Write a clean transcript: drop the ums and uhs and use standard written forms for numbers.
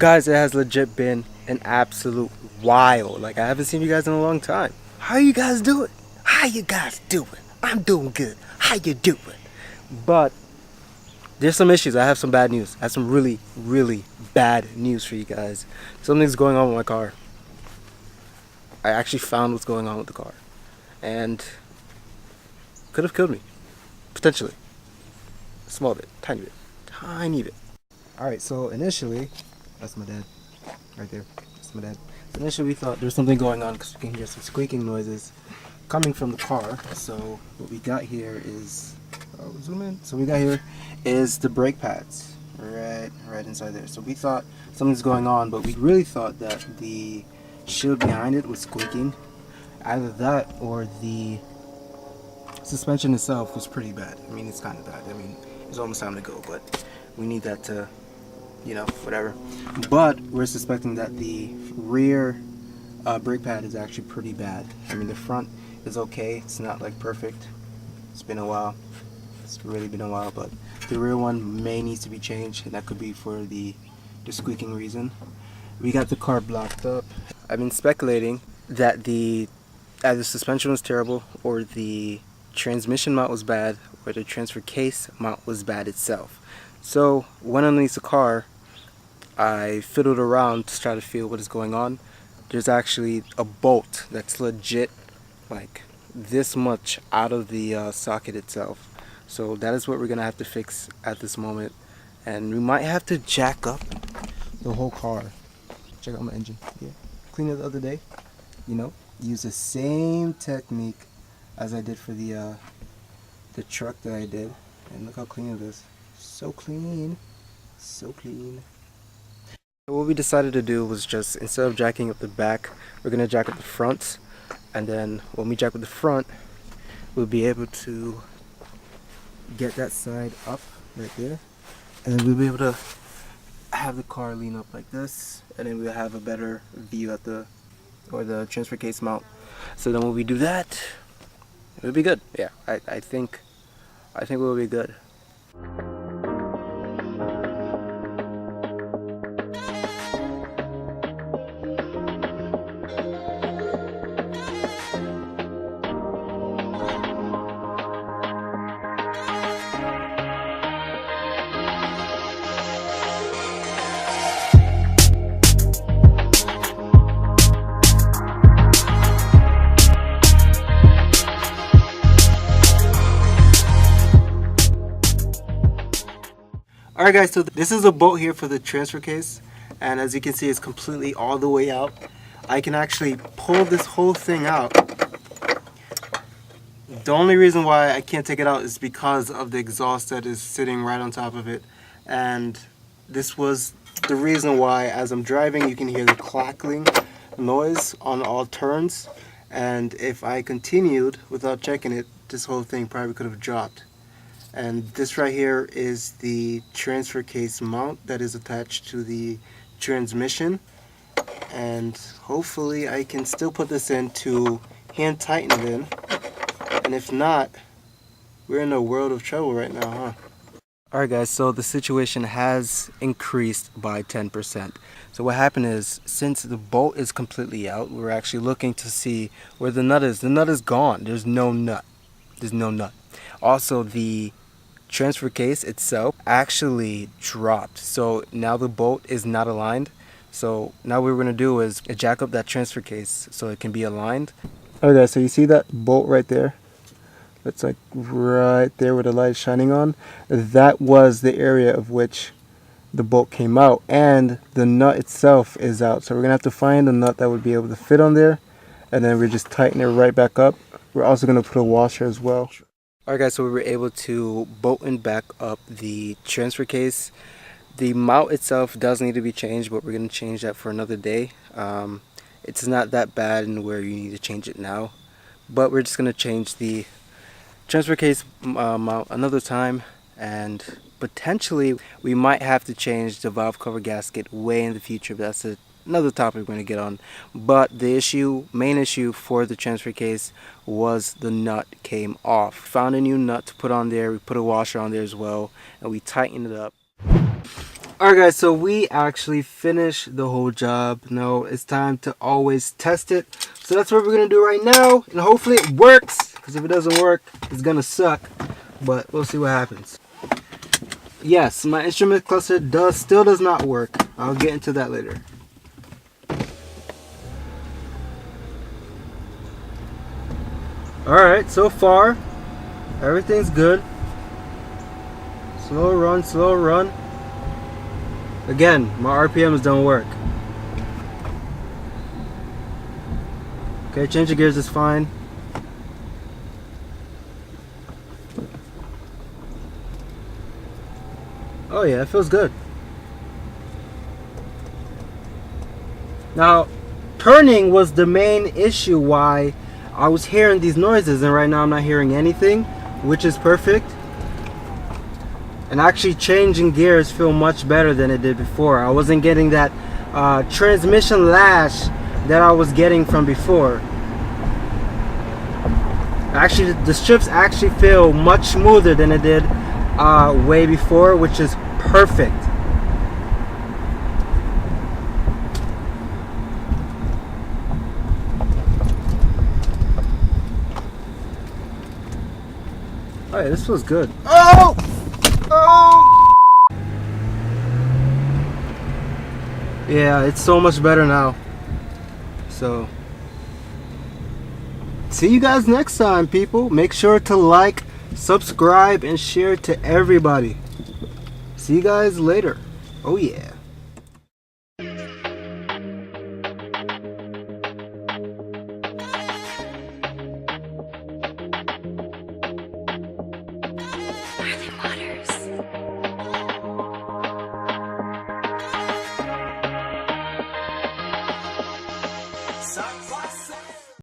Guys, it has legit been an absolute while. Like, I haven't seen you guys in a long time. How you guys doing? How you guys doing? I'm doing good. How you doing? But there's some issues. I have some bad news. I have some really, really bad news for you guys. Something's going on with my car. I actually found what's going on with the car. And could have killed me. Potentially. A small bit. Tiny bit. Tiny bit. Alright, so initially, that's my dad. Right there. That's my dad. So initially we thought there was something going on because we can hear some squeaking noises coming from the car. So what we got here is, zoom in. So what we got here is the brake pads. Right inside there. So we thought something's going on, but we really thought that the shield behind it was squeaking. Either that or the suspension itself was pretty bad. I mean, it's kind of bad. I mean, it's almost time to go, but we need that to, you know, whatever. But we're suspecting that the rear brake pad is actually pretty bad. I mean, the front is okay. It's not like perfect. It's been a while. It's really been a while, but the rear one may need to be changed, and that could be for the squeaking reason. We got the car blocked up. I've been speculating that either the suspension was terrible, or the transmission mount was bad, or the transfer case mount was bad itself. So when underneath the car, I fiddled around to try to feel what is going on. There's actually a bolt that's legit like this much out of the socket itself. So that is what we're gonna have to fix at this moment, and we might have to jack up the whole car. Check out my engine. Yeah, cleaned it the other day. You know, use the same technique as I did for the truck that I did, and look how clean it is. So clean, so clean. What we decided to do was just, instead of jacking up the back, we're gonna jack up the front, and then when we jack up the front, we'll be able to get that side up right there, and then we'll be able to have the car lean up like this, and then we'll have a better view at the transfer case mount. So then when we do that, it'll be good. Yeah, I think we'll be good. Alright guys, so this is a bolt here for the transfer case, and as you can see, it's completely all the way out. I can actually pull this whole thing out. The only reason why I can't take it out is because of the exhaust that is sitting right on top of it, and this was the reason why as I'm driving you can hear the clackling noise on all turns, and if I continued without checking it, this whole thing probably could have dropped. And this right here is the transfer case mount that is attached to the transmission, and hopefully I can still put this in to hand tighten it in, and if not, we're in a world of trouble right now, huh? Alright guys, so the situation has increased by 10%. So what happened is, since the bolt is completely out, we're actually looking to see where the nut is. The nut is gone. There's no nut. There's no nut. Also, the transfer case itself actually dropped, so now the bolt is not aligned. So now what we're going to do is jack up that transfer case so it can be aligned. Alright guys, so you see that bolt right there? That's like right there where the light is shining on. That was the area of which the bolt came out, and the nut itself is out. So we're gonna have to find a nut that would be able to fit on there, and then we just tighten it right back up. We're also going to put a washer as well. Alright guys, so we were able to bolten back up the transfer case. The mount itself does need to be changed, but we're going to change that for another day. It's not that bad in where you need to change it now, but we're just going to change the transfer case mount another time, and potentially we might have to change the valve cover gasket way in the future. That's another topic we're going to get on. But the main issue for the transfer case was the nut came off. Found a new nut to put on there. We put a washer on there as well, and we tightened it up. Alright guys, so we actually finished the whole job. Now it's time to always test it. So that's what we're going to do right now. And hopefully it works. Because if it doesn't work, it's going to suck. But we'll see what happens. Yes, my instrument cluster still does not work. I'll get into that later. Alright, so far, everything's good. Slow run, slow run. Again, my RPMs don't work. Okay, change of gears is fine. Oh yeah, it feels good. Now, turning was the main issue why I was hearing these noises, and right now I'm not hearing anything, which is perfect. And actually changing gears feel much better than it did before. I wasn't getting that transmission lash that I was getting from before. Actually, the strips actually feel much smoother than it did way before, which is perfect. Oh yeah, this feels good. Oh! Oh! Yeah, it's so much better now. So, see you guys next time, people. Make sure to like, subscribe, and share to everybody. See you guys later. Oh yeah. Sorry.